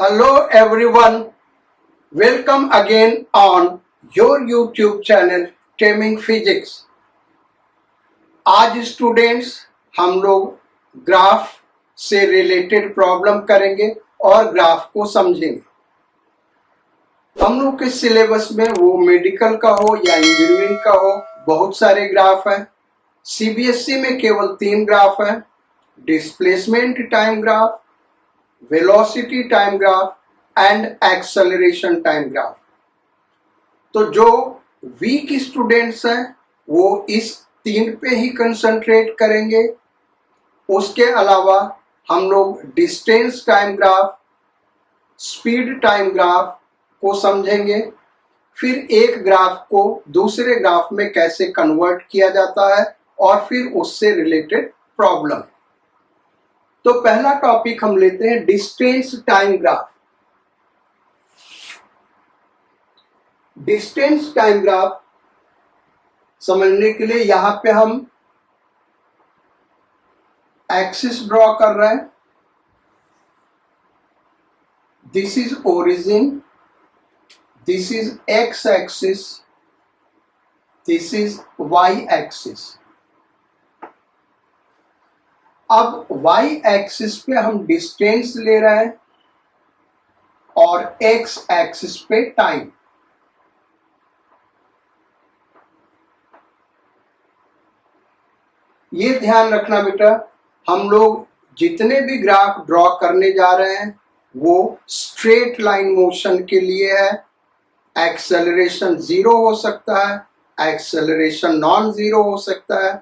Hello everyone, welcome again on your YouTube channel Taming Physics। आज students हम लोग graph से रिलेटेड प्रॉब्लम करेंगे और ग्राफ को समझेंगे। हम लोग के सिलेबस में वो मेडिकल का हो या इंजीनियरिंग का हो, बहुत सारे ग्राफ हैं। सीबीएसई में केवल 3 ग्राफ है, displacement time graph, velocity time graph and acceleration time graph. तो जो वीक स्टूडेंट्स हैं वो इस 3 पे ही कंसंट्रेट करेंगे। उसके अलावा हम लोग distance time graph, speed time graph को समझेंगे, फिर एक ग्राफ को दूसरे ग्राफ में कैसे कन्वर्ट किया जाता है और फिर उससे रिलेटेड प्रॉब्लम। तो पहला टॉपिक हम लेते हैं distance time graph. Distance time graph समझने के लिए यहां पे हम एक्सिस ड्रॉ कर रहे हैं। This is origin, this is x axis, this is y axis. अब y एक्सिस पे हम डिस्टेंस ले रहे हैं और x एक्सिस पे टाइम। ये ध्यान रखना बेटा, हम लोग जितने भी ग्राफ ड्रॉ करने जा रहे हैं वो स्ट्रेट लाइन मोशन के लिए है। एक्सेलरेशन 0 हो सकता है, एक्सेलरेशन नॉन जीरो हो सकता है।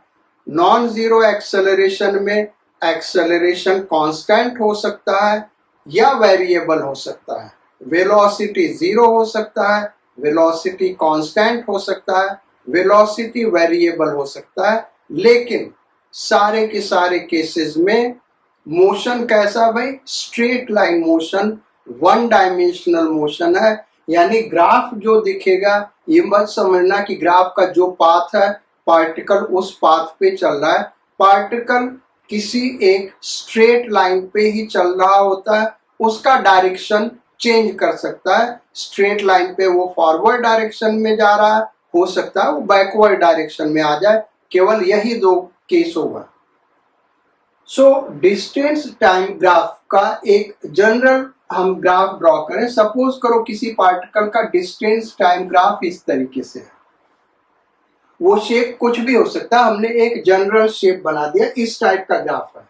नॉन जीरो एक्सेलरेशन में एक्सेलरेशन कांस्टेंट हो सकता है या वेरिएबल हो सकता है। वेलोसिटी 0 हो सकता है, वेलोसिटी कांस्टेंट हो सकता है, वेलोसिटी वेरिएबल हो सकता है। लेकिन सारे के सारे केसेस में मोशन कैसा भाई? Straight line motion, one dimensional motion है। यानी ग्राफ जो दिखेगा ये मत समझना कि ग्राफ का जो पाथ है पार्टिकल उस पाथ पे चल रहा है। पार्टिकल किसी एक स्ट्रेट लाइन पे ही चल रहा होता है, उसका डायरेक्शन चेंज कर सकता है। स्ट्रेट लाइन पे वो फॉरवर्ड डायरेक्शन में जा रहा है, हो सकता है वो बैकवर्ड डायरेक्शन में आ जाए। केवल यही 2 केस होगा। सो डिस्टेंस टाइम ग्राफ का एक जनरल हम ग्राफ ड्रॉ करें। सपोज करो किसी पार्टिकल का डिस्टेंस टाइम ग्राफ इस तरीके से है। वो शेप कुछ भी हो सकता है, हमने एक जनरल शेप बना दिया, इस टाइप का ग्राफ है।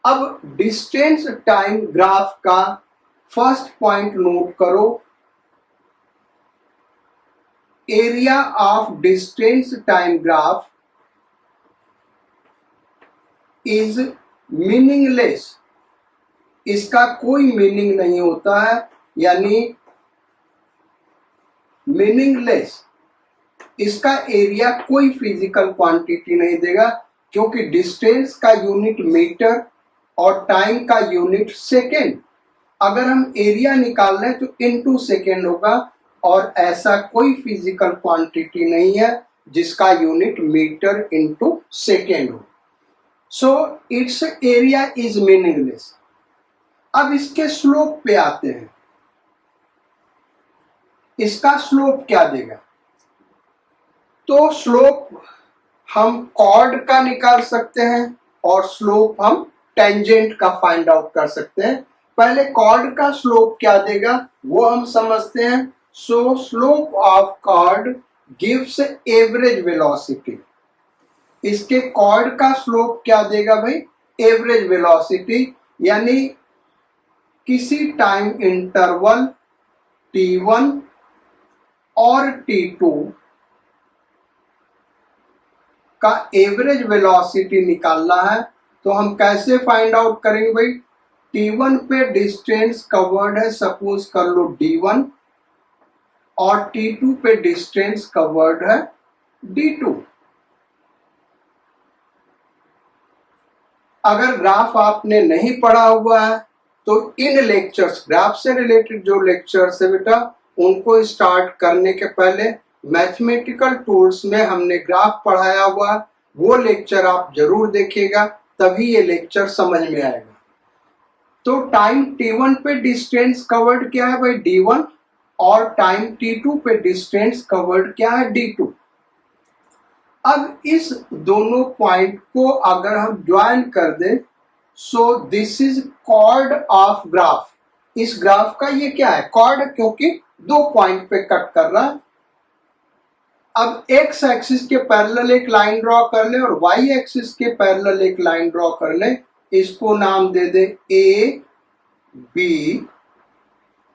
अब डिस्टेंस टाइम ग्राफ का फर्स्ट पॉइंट नोट करो, area of distance time graph is meaningless. इसका कोई मीनिंग नहीं होता है, यानी मीनिंगलेस। इसका एरिया कोई फिजिकल क्वांटिटी नहीं देगा, क्योंकि डिस्टेंस का यूनिट मीटर और टाइम का यूनिट सेकेंड। अगर हम एरिया निकाल रहे हैं तो इनटू सेकेंड होगा, और ऐसा कोई फिजिकल क्वांटिटी नहीं है जिसका यूनिट मीटर इनटू सेकेंड हो। So it's area is meaningless. अब इसके स्लोप पे आते हैं। इसका स्लोप क्या देगा? तो स्लोप हम कॉर्ड का निकाल सकते हैं और स्लोप हम टेंजेंट का फाइंड आउट कर सकते हैं। पहले कॉर्ड का स्लोप क्या देगा वो हम समझते हैं। So slope of chord gives average velocity. इसके कॉर्ड का स्लोप क्या देगा भाई? एवरेज वेलोसिटी, यानी किसी टाइम इंटरवल t1 और t2 का एवरेज वेलोसिटी निकालना है। तो हम कैसे फाइंड आउट करेंगे भाई? t1 पे डिस्टेंस कवर्ड है, सपोज कर लो d1, और t2 पे डिस्टेंस कवर्ड है d2। अगर ग्राफ आपने नहीं पढ़ा हुआ है तो इन लेक्चर्स, ग्राफ से रिलेटेड जो लेक्चर्स है बेटा, उनको स्टार्ट करने के पहले मैथमेटिकल टूल्स में हमने ग्राफ पढ़ाया हुआ, वो लेक्चर आप जरूर देखिएगा, तभी ये लेक्चर समझ में आएगा। तो टाइम t1 पे डिस्टेंस कवर्ड क्या है भाई d1 और टाइम t2 पे डिस्टेंस कवर्ड क्या है d2। अब इस दोनों पॉइंट को अगर हम ज्वाइन कर दें so this is chord of graph. इस ग्राफ का ये क्या है कॉर्ड, क्योंकि दो पॉइंट पे कट कर रहा है। अब एक्स एक्सिस के पैरेलल एक लाइन ड्रॉ कर ले और वाई एक्सिस के पैरेलल एक लाइन ड्रॉ कर ले। इसको नाम दे दे ए बी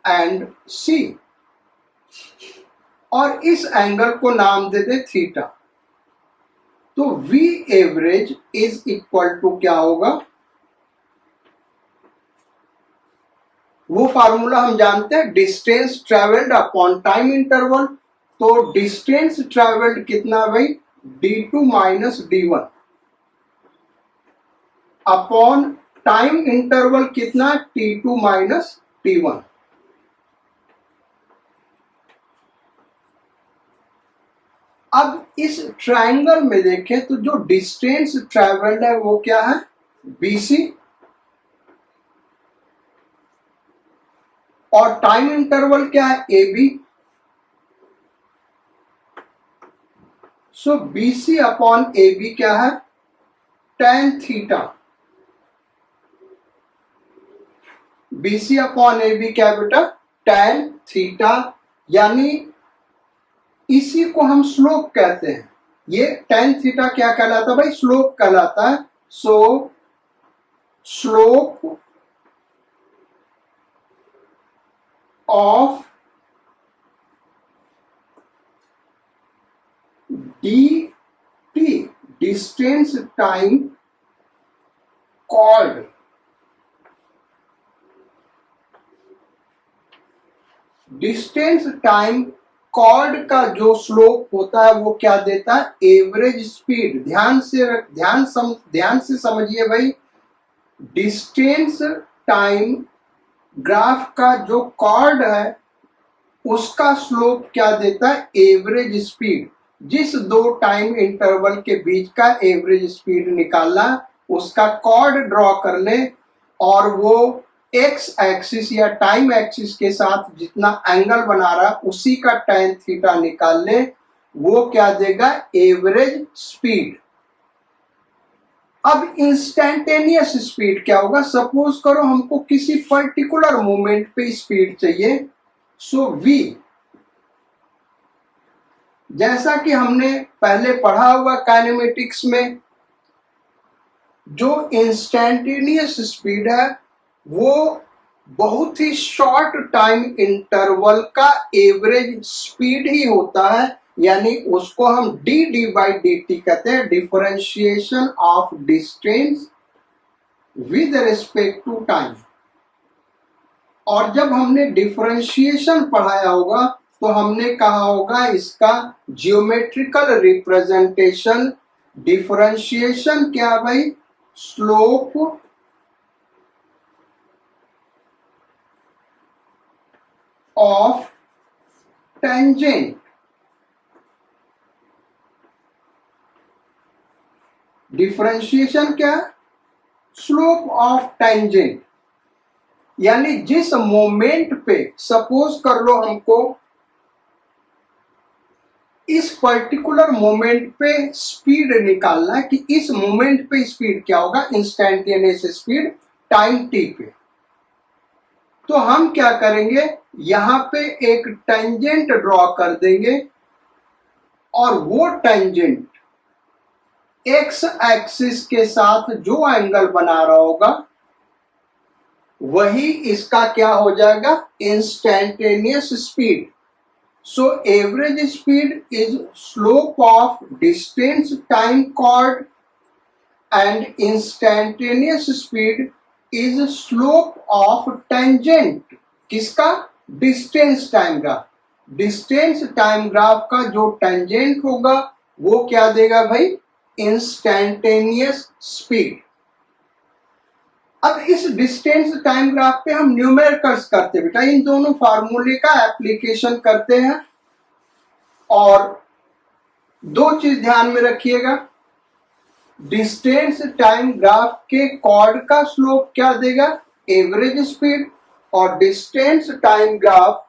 एंड सी और इस एंगल को नाम दे दे थीटा। तो V average is equal to क्या होगा, वो फार्मूला हम जानते हैं distance travelled upon time interval. तो डिस्टेंस ट्रेवल्ड कितना भाई d2 minus d1 upon time interval कितना t2 माइनस t1। अब इस ट्रायंगल में देखें तो जो डिस्टेंस ट्रेवल्ड है वो क्या है BC और टाइम इंटरवल क्या है AB। सो BC अपॉन AB क्या है tan theta. BC upon AB क्या है बेटा tan थीटा, यानी इसी को हम स्लोप कहते हैं। ये tan थीटा क्या कहलाता है भाई स्लोप कहलाता है। So slope of dt distance time chord distance time chord का जो स्लोप होता है वो क्या देता है एवरेज स्पीड। ध्यान से समझिए भाई, डिस्टेंस टाइम ग्राफ का जो कॉर्ड है उसका स्लोप क्या देता है एवरेज स्पीड। जिस दो टाइम इंटरवल के बीच का एवरेज स्पीड निकालना उसका कॉर्ड ड्रॉ कर ले और वो एक्स एक्सिस या टाइम एक्सिस के साथ जितना एंगल बना रहा उसी का tan थीटा निकाल ले, वो क्या देगा एवरेज स्पीड। अब इंस्टैंटेनियस स्पीड क्या होगा, सपोज करो हमको किसी पर्टिकुलर मोमेंट पे स्पीड चाहिए। सो v जैसा कि हमने पहले पढ़ा हुआ काइनेमेटिक्स में जो इंस्टैंटेनियस स्पीड है वो बहुत ही शॉर्ट टाइम इंटरवल का एवरेज स्पीड ही होता है, यानी उसको हम डी बाई डी टी कहते हैं, differentiation of distance with respect to time. और जब हमने डिफरेंशिएशन पढ़ाया होगा तो हमने कहा होगा इसका जियोमेट्रिकल रिप्रेजेंटेशन। डिफरेंशिएशन क्या भाई स्लोप ऑफ टेंजेंट। डिफरेंशिएशन क्या स्लोप ऑफ टेंजेंट, यानी जिस मोमेंट पे सपोज कर लो हमको इस पर्टिकुलर मोमेंट पे स्पीड निकालना है कि इस मोमेंट पे स्पीड क्या होगा इंस्टैंटेनियस स्पीड टाइम t पे। तो हम क्या करेंगे यहां पे एक टेंजेंट ड्रॉ कर देंगे और वो टेंजेंट एक्स एक्सिस के साथ जो एंगल बना रहा होगा वही इसका क्या हो जाएगा instantaneous speed. So average speed is slope of distance time chord and instantaneous speed is slope of tangent. किसका distance time graph. Distance time graph का जो टेंजेंट होगा वो क्या देगा भाई इंस्टैंटेनियस स्पीड। अब इस डिस्टेंस टाइम ग्राफ पे हम न्यूमेरिकल्स करते बेटा, इन दोनों फार्मूले का एप्लीकेशन करते हैं। और दो चीज ध्यान में रखिएगा, डिस्टेंस टाइम ग्राफ के कॉर्ड का स्लोप क्या देगा एवरेज स्पीड, और डिस्टेंस टाइम ग्राफ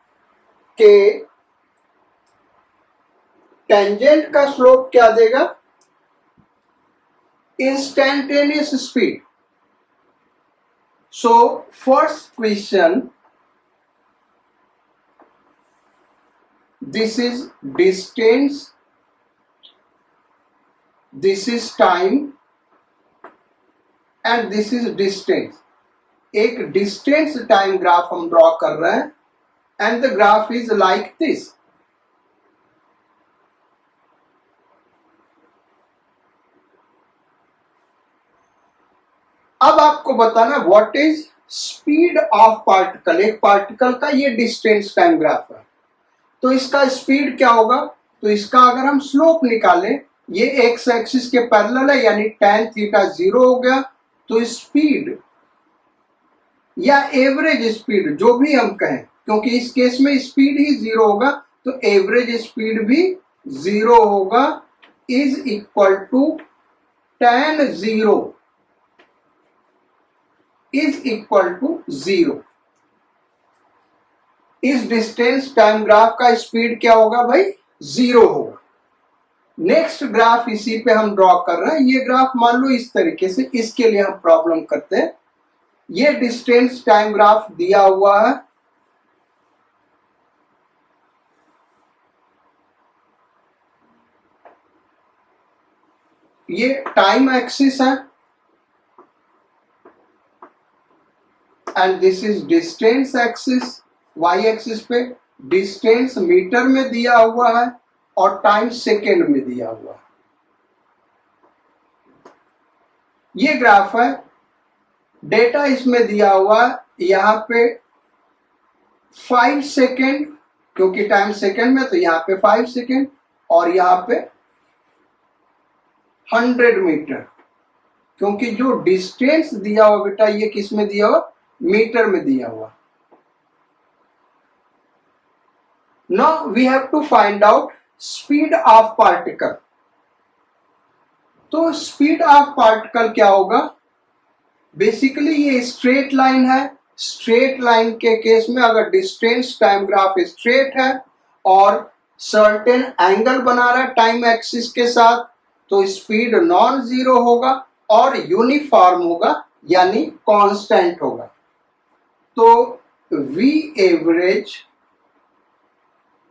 के टेंजेंट का स्लोप क्या देगा? Instantaneous speed. So first question, this is distance, this is time and this is distance. एक डिस्टेंस टाइम ग्राफ हम ड्रॉ कर रहे हैं and the graph is like this. अब आपको बताना what is speed of particle. एक पार्टिकल का ये डिस्टेंस टाइम ग्राफ है, तो इसका स्पीड क्या होगा? तो इसका अगर हम स्लोप निकालें, ये एक्स एक्सिस के पैरेलल है यानी tan थीटा 0 हो गया. तो स्पीड या एवरेज स्पीड जो भी हम कहें, क्योंकि इस केस में स्पीड ही 0 होगा तो एवरेज स्पीड भी 0 होगा, is equal to tan 0 is equal to 0. इस डिस्टेंस टाइम ग्राफ का स्पीड क्या होगा भाई? 0 होगा. नेक्स्ट ग्राफ इसी पे हम ड्रॉ कर रहे हैं. ये ग्राफ मान लो इस तरीके से, इसके लिए हम प्रॉब्लम करते हैं. ये डिस्टेंस टाइम ग्राफ दिया हुआ है, ये टाइम एक्सिस है and this is distance axis. Y axis पे डिस्टेंस मीटर में दिया हुआ है और टाइम सेकेंड में दिया हुआ है. ये ग्राफ है, डेटा इसमें दिया हुआ है. यहां पे 5 सेकेंड, क्योंकि टाइम सेकेंड में, तो यहां पे 5 सेकेंड, और यहां पे 100 मीटर, क्योंकि जो डिस्टेंस दिया हुआ बेटा ये किस में दिया हुआ? मीटर में दिया हुआ. Now we have to find out speed of particle. तो स्पीड ऑफ पार्टिकल क्या होगा? बेसिकली ये स्ट्रेट लाइन है. स्ट्रेट लाइन के केस में अगर डिस्टेंस टाइम ग्राफ स्ट्रेट है और सर्टेन एंगल बना रहा है टाइम एक्सिस के साथ, तो स्पीड नॉन जीरो होगा और यूनिफॉर्म होगा यानी कांस्टेंट होगा. तो V एवरेज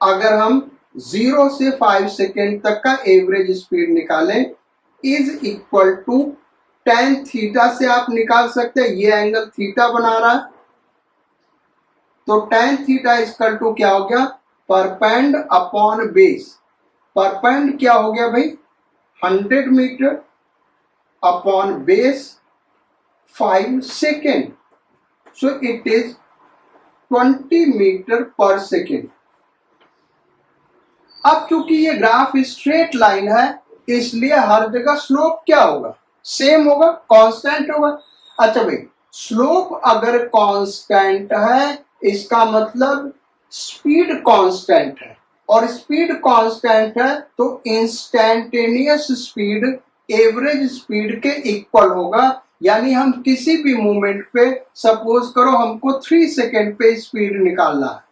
अगर हम 0 से 5 सेकेंड तक का एवरेज स्पीड निकालें is equal to tan theta से आप निकाल सकते हैं. ये एंगल थीटा बना रहा है, तो tan थीटा इक्वल टू क्या हो गया? परपेंड अपॉन बेस. परपेंड क्या हो गया भाई? 100 metre upon base 5 second. So it is 20 metre per second. अब चूंकि ये ग्राफ स्ट्रेट लाइन है इसलिए हर जगह स्लोप क्या होगा? सेम होगा, कांस्टेंट होगा. अच्छा भाई, स्लोप अगर कांस्टेंट है इसका मतलब स्पीड कांस्टेंट है, और स्पीड कांस्टेंट है तो इंस्टेंटेनियस स्पीड एवरेज स्पीड के इक्वल होगा. यानी हम किसी भी मूवमेंट पे, सपोज करो हमको 3 सेकेंड पे स्पीड निकालना है,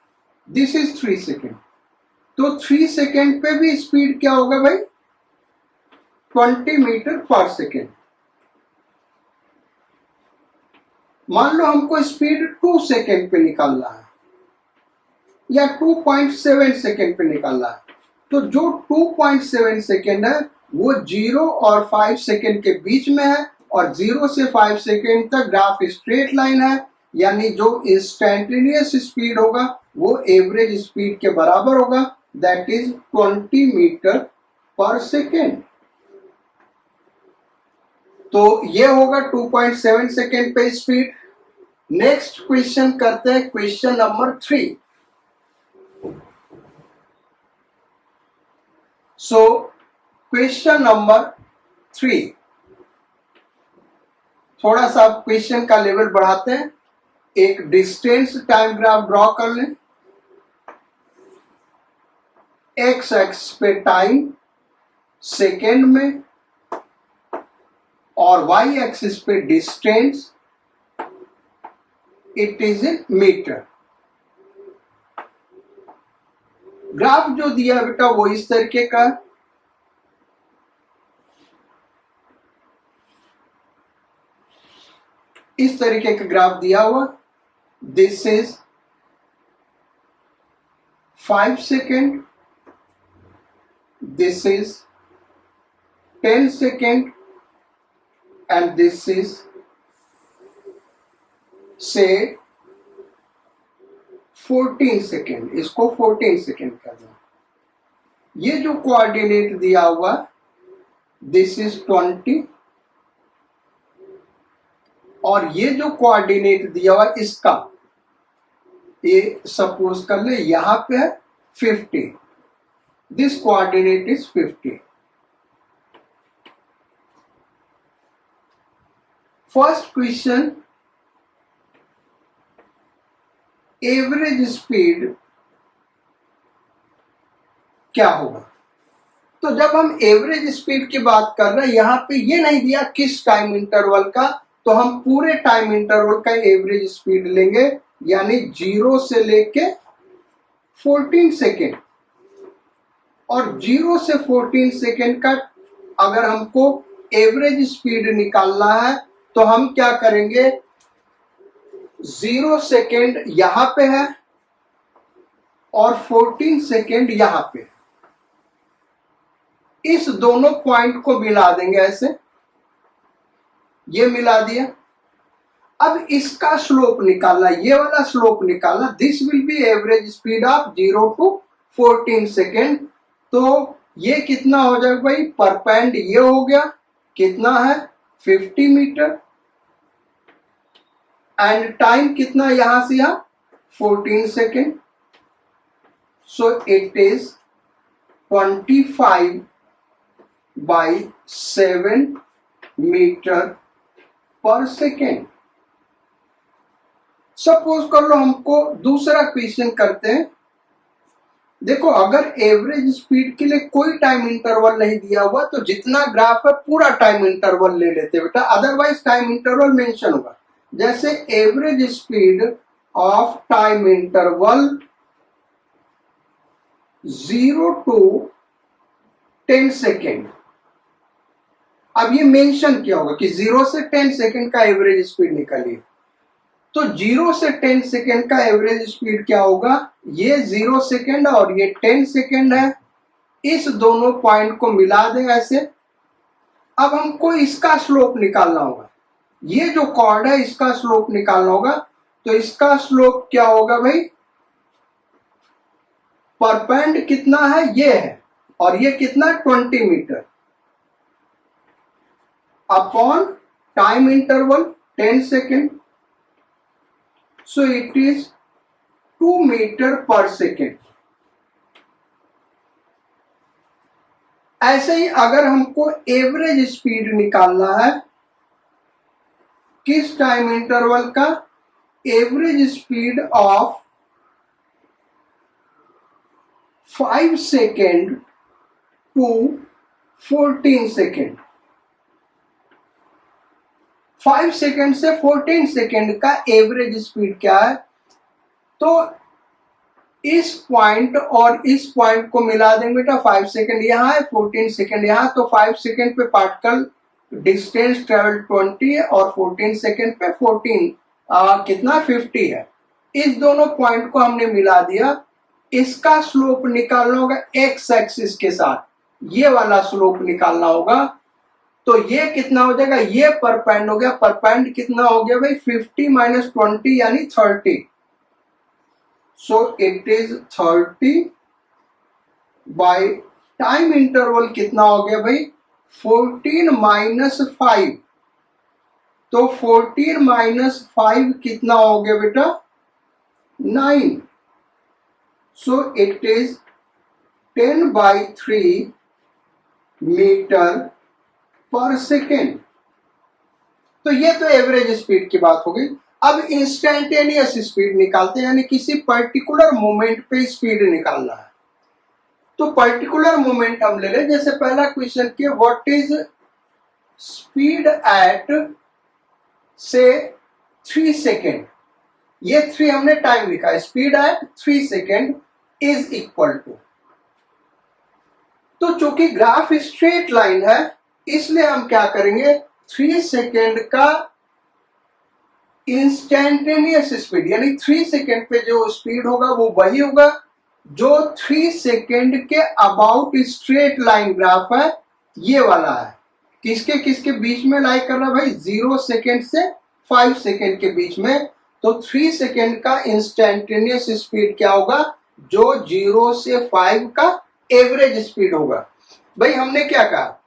दिस इज 3 सेकेंड, तो 3 सेकेंड पे भी स्पीड क्या होगा भाई? 20 मीटर पर सेकेंड. मान लो हमको स्पीड 2 सेकेंड पे निकालना है या 2.7 सेकेंड पे निकालना है, तो जो 2.7 सेकेंड है वो 0 और 5 सेकेंड के बीच में है, और 0 से 5 सेकेंड तक ग्राफ स्ट्रेट लाइन है, यानी जो इंस्टेंटेनियस स्पीड होगा वो एवरेज स्पीड के बराबर होगा, that is 20 metre per second. तो ये होगा 2.7 सेकेंड पे स्पीड. नेक्स्ट क्वेश्चन करते हैं, question number 3. So question number 3, थोड़ा सा क्वेश्चन का लेवल बढ़ाते हैं. एक डिस्टेंस टाइम ग्राफ ड्रॉ कर लें. एक्स एक्स पे टाइम सेकेंड में और वाई एक्सिस पे distance it is in metre. Graph जो दिया बेटा वो इस तरीके का, इस तरीके का ग्राफ दिया हुआ। This is 5 second, this is 10 second and this is से 14 सेकेंड। इसको 14 सेकेंड कर दो। ये जो कोऑर्डिनेट दिया हुआ दिस इज 20 और ये जो कोऑर्डिनेट दिया हुआ इसका, ये सपोज कर ले यहां पे है 50, this coordinate is 50। First question, average speed क्या होगा? तो जब हम एवरेज स्पीड की बात कर रहे हैं, यहां पे ये नहीं दिया किस टाइम इंटरवल का, तो हम पूरे टाइम इंटरवल का एवरेज स्पीड लेंगे, यानी 0 से लेके 14 सेकेंड। और 0 से 14 सेकेंड का अगर हमको एवरेज स्पीड निकालना है तो हम क्या करेंगे, 0 सेकेंड यहां पे है और 14 सेकेंड यहां पे। इस दोनों पॉइंट को मिला देंगे ऐसे, ये मिला दिया। अब इसका स्लोप निकालना, ये वाला स्लोप निकालना, this will be average speed of 0 to 14 second. तो ये कितना हो जाएगा भाई, परपेंड ये हो गया, कितना है 50 मीटर, एंड टाइम कितना यहां से यहां 14 second. So it is 25/7 metre per second. Suppose कर लो हमको दूसरा क्वेश्चन करते हैं। देखो, अगर एवरेज स्पीड के लिए कोई टाइम इंटरवल नहीं दिया हुआ तो जितना ग्राफ है पूरा टाइम इंटरवल ले लेते बेटा, अदरवाइज टाइम इंटरवल मेंशन होगा। जैसे average speed of time interval 0 to 10 second. अब ये मेंशन किया होगा कि 0 से 10 सेकेंड का एवरेज स्पीड निकालिए। तो 0 से 10 सेकेंड का एवरेज स्पीड क्या होगा, ये 0 सेकेंड और ये 10 सेकेंड है। इस दोनों पॉइंट को मिला दें ऐसे। अब हमको इसका स्लोप निकालना होगा, ये जो कॉर्ड है इसका स्लोप निकालना होगा। तो इसका स्लोप क्या होगा भाई, परपेंड कितना है, ये है, और ये कितना 20 metre upon time interval 10 second. So it is 2 metre per second. ऐसे ही अगर हमको एवरेज स्पीड निकालना है किस टाइम इंटरवल का, average speed of 5 second to 14 second. 5 second से 14 सेकेंड का एवरेज स्पीड क्या है, तो इस पॉइंट और इस पॉइंट को मिला देंगे बेटा। 5 सेकेंड यहाँ है, 14 सेकेंड यहाँ, तो 5 सेकेंड पे पार्टिकल डिस्टेंस ट्रेवल 20 है और 14 सेकेंड पे 14 कितना 50 है। इस दोनों पॉइंट को हमने मिला दिया। इसका स्लोप निकालना होगा एक्स एक्सिस के साथ, ये वाला स्लोप निकालना होगा। तो ये कितना हो जाएगा, ये परपेंड हो गया, परपेंड कितना हो गया भाई 50 माइनस 20 यानी 30। सो it is 30 by time interval कितना हो गया भाई 14 माइनस 5। तो 14 माइनस 5 कितना हो गया बेटा 9। सो it is 10/3 metre per second. तो ये तो एवरेज स्पीड की बात हो गई। अब इंस्टेंटेनियस स्पीड निकालते हैं, यानी किसी पर्टिकुलर मोमेंट पे स्पीड निकालना है। तो पर्टिकुलर मोमेंट हम ले लें, जैसे पहला क्वेश्चन के व्हाट इज स्पीड एट से 3 सेकेंड। ये 3 हमने टाइम लिखा, speed at 3 second is equal to. तो चूंकि ग्राफ स्ट्रेट लाइन है इसलिए हम क्या करेंगे, 3 सेकेंड का इंस्टेंटेनियस स्पीड यानी 3 सेकेंड पे जो स्पीड होगा वो वही होगा जो 3 सेकेंड के अबाउट स्ट्रेट लाइन ग्राफ है, ये वाला है। किसके किसके बीच में लाई कर रहा है भाई, 0 सेकेंड से 5 सेकेंड के बीच में। तो 3 सेकेंड का इंस्टेंटेनियस स्पीड क्या होगा, जो 0 से 5 का एवरेज स्पीड होगा। भाई हमने क्या कहा,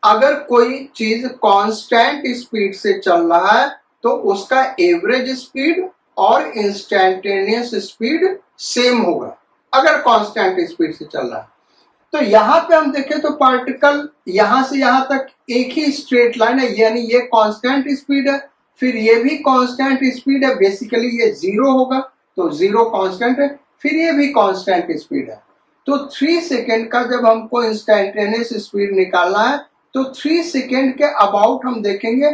अगर कोई चीज कांस्टेंट स्पीड से चल रहा है तो उसका एवरेज स्पीड और इंस्टेंटेनियस स्पीड सेम होगा, अगर कांस्टेंट स्पीड से चल रहा है। तो यहां पे हम देखें तो पार्टिकल यहां से यहां तक एक ही स्ट्रेट लाइन है, यानी ये कांस्टेंट स्पीड है, फिर ये भी कांस्टेंट स्पीड है, बेसिकली ये 0 होगा तो 0 कांस्टेंट है, फिर ये भी कांस्टेंट स्पीड है। तो 3 सेकेंड का जब हमको इंस्टेंटेनियस स्पीड निकालना है तो 3 सेकेंड के अबाउट हम देखेंगे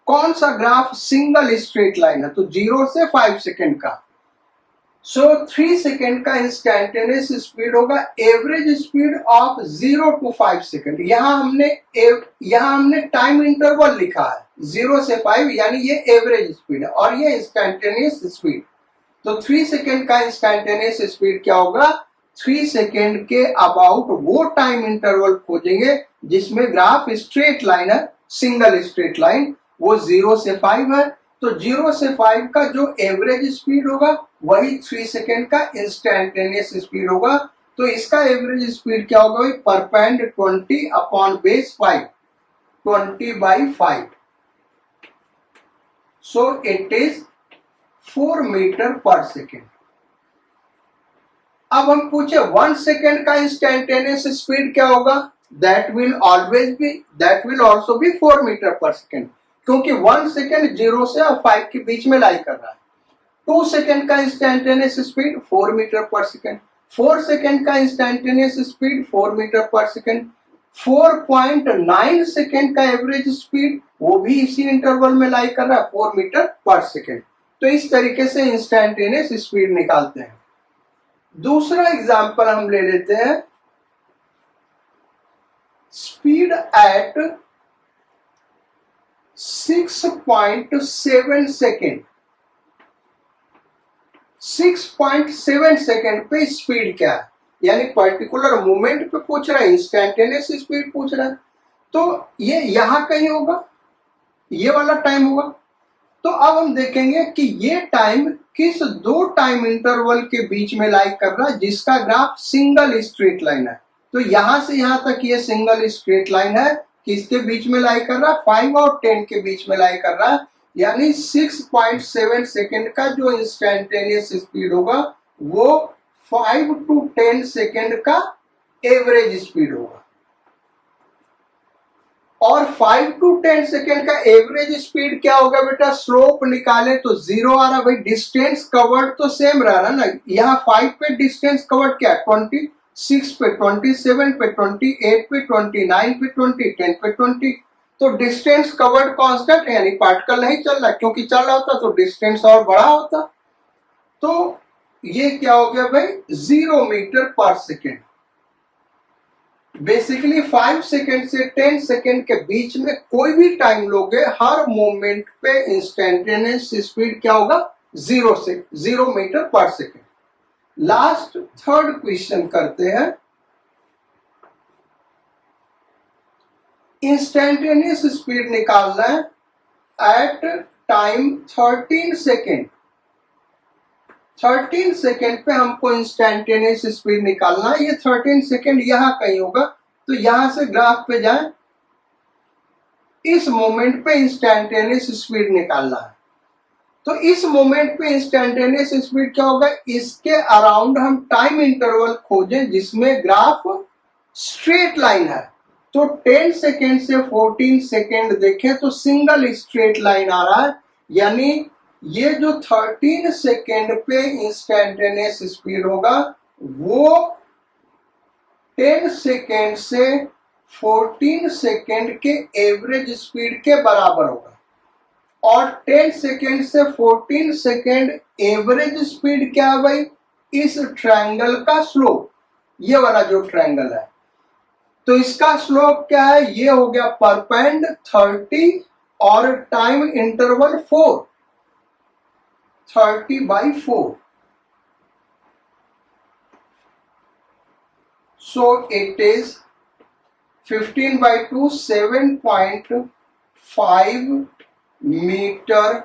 कौन सा ग्राफ सिंगल स्ट्रेट लाइन है, तो 0 से 5 सेकेंड का। सो 3 सेकेंड का इंस्टेंटेनियस स्पीड होगा average speed of 0 to 5 second. यहां हमने टाइम इंटरवल लिखा है 0 से 5, यानी ये एवरेज स्पीड है और ये इंस्टेंटेनियस स्पीड। तो 3 सेकेंड का इंस्टेंटेनियस स्पीड क्या होगा, 3 सेकेंड के अबाउट वो टाइम इंटरवल खोजेंगे जिसमें ग्राफ स्ट्रेट लाइन है, सिंगल स्ट्रेट लाइन, वो 0 से 5 है। तो 0 से 5 का जो एवरेज स्पीड होगा वही 3 सेकेंड का इंस्टेंटेनियस स्पीड होगा। तो इसका एवरेज स्पीड क्या होगा, perpend 20 upon base 5, 20/5। So it is 4 metre per second. अब हम पूछे 1 सेकेंड का इंस्टेंटेनियस स्पीड क्या होगा, that will also be 4 metre per second, क्योंकि 1 सेकेंड 0 से और 5 के बीच में लाई कर रहा है। 2 सेकेंड का instantaneous speed 4 metre per second, 4 second का instantaneous speed 4 metre per second, 4.9 second का एवरेज स्पीड वो भी इसी इंटरवल में लाई कर रहा है, 4 मीटर पर सेकेंड। तो इस तरीके से इंस्टेंटेनियस स्पीड निकालते हैं। दूसरा एग्जांपल हम ले लेते हैं, स्पीड एट 6.7 सेकेंड। 6.7 सेकेंड पे स्पीड क्या है, यानी पर्टिकुलर मोमेंट पे पूछ रहा है, इंस्टेंटेनियस स्पीड पूछ रहा है। तो ये यहां कहीं होगा, ये वाला टाइम होगा। तो अब हम देखेंगे कि ये टाइम किस 2 टाइम इंटरवल के बीच में लाई कर रहा है जिसका ग्राफ सिंगल स्ट्रेट लाइन है। तो यहां से यहां तक ये सिंगल स्ट्रेट लाइन है, किसके बीच में लाई कर रहा है, 5 और 10 के बीच में लाई कर रहा है, यानी 6.7 सेकेंड का जो इंस्टेंटेनियस स्पीड होगा वो 5 to 10 सेकेंड का एवरेज स्पीड होगा। और 5 to 10 सेकेंड का एवरेज स्पीड क्या होगा बेटा, स्लोप निकाले तो 0 आ रहा, भाई डिस्टेंस कवर्ड तो सेम रहा ना। यहाँ 5 पे डिस्टेंस कवर्ड क्या है, 26 पे 27 पे 28 पे 29 पे 20 10 पे 20। तो डिस्टेंस कवर्ड कांस्टेंट है, यानी पार्टिकल नहीं चल रहा, क्योंकि चल रहा होता तो डिस्टेंस और बड़ा होता। तो ये क्या हो गया भाई, 0 metre per second. Basically 5 second से 10 सेकेंड के बीच में कोई भी टाइम लोगे, हर मोमेंट पे इंस्टेंटेनियस स्पीड क्या होगा, 0 metre per second. Last third question करते हैं, इंस्टेंटेनियस स्पीड निकालना है एट टाइम 13 सेकेंड। 13 सेकेंड पे हमको इंस्टेंटेनियस स्पीड निकालना है। ये 13 सेकेंड यहां कहीं होगा, तो यहां से ग्राफ पे जाएं, इस मोमेंट पे इंस्टेंटेनियस स्पीड निकालना है। तो इस मोमेंट पे इंस्टेंटेनियस स्पीड क्या होगा, इसके अराउंड हम टाइम इंटरवल खोजें जिसमें ग्राफ स्ट्रेट लाइन है। तो 10 सेकेंड से 14 सेकेंड देखें तो सिंगल स्ट्रेट लाइन आ रहा है, यानी ये जो 13 सेकेंड पे इंस्टेंटेनियस स्पीड होगा वो 10 सेकेंड से 14 सेकेंड के एवरेज स्पीड के बराबर होगा। और 10 सेकेंड से 14 सेकेंड एवरेज स्पीड क्या है भाई, इस ट्रायंगल का स्लोप, ये वाला जो ट्रायंगल है, तो इसका स्लोप क्या है, ये हो गया परपेंड 30 और time interval 4, 30/4. So it is 15/2, 7.5 metre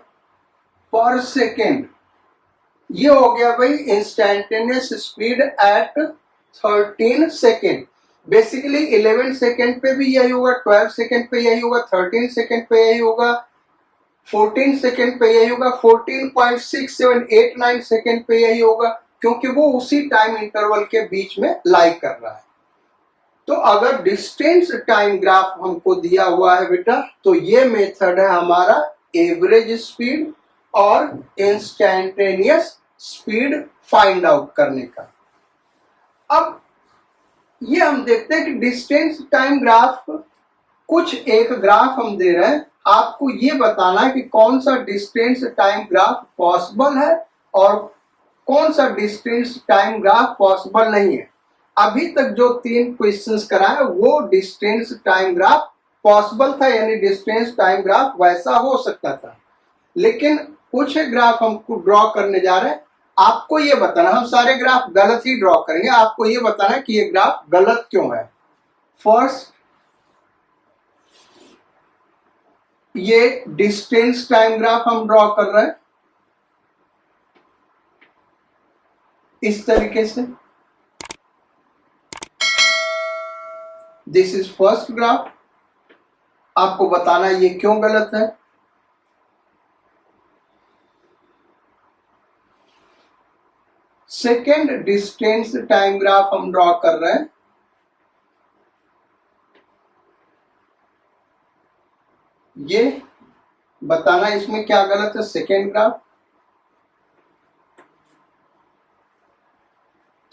per second. ये हो गया भाई instantaneous speed at 13 second. Basically 11 second पे भी यही होगा, 12 सेकेंड पे यही होगा, 13 सेकेंड पे यही होगा, 14 सेकेंड पे यही होगा, 14.6789 सेकेंड पे यही होगा, क्योंकि वो उसी टाइम इंटरवल के बीच में लाई कर रहा है. तो अगर डिस्टेंस टाइम ग्राफ हमको दिया हुआ है बेटा, तो ये मेथड है हमारा एवरेज स्पीड और इंस्टेंटेनियस स्पीड फाइंड आउट करने का. अब ये हम देखते हैं कि डिस्टेंस टाइम ग्राफ, कुछ एक ग्राफ हम दे रहे हैं, आपको ये बताना है कि कौन सा डिस्टेंस टाइम ग्राफ पॉसिबल है और कौन सा डिस्टेंस टाइम ग्राफ पॉसिबल नहीं है. अभी तक जो 3 क्वेश्चंस कराए वो डिस्टेंस टाइम ग्राफ पॉसिबल था, यानी डिस्टेंस टाइम ग्राफ वैसा हो सकता था. लेकिन कुछ ग्राफ हमको ड्रॉ करने जा रहे हैं, आपको ये बताना, हम सारे ग्राफ गलत ही ड्रॉ करेंगे, आपको ये बताना है कि ये ग्राफ गलत क्यों है. फर्स्ट, ये डिस्टेंस टाइम ग्राफ हम ड्रॉ कर रहे हैं इस तरीके से. This is first graph. आपको बताना ये क्यों गलत है. सेकेंड डिस्टेंस टाइम ग्राफ हम ड्रॉ कर रहे हैं. ये बताना इसमें क्या गलत है. Second graph.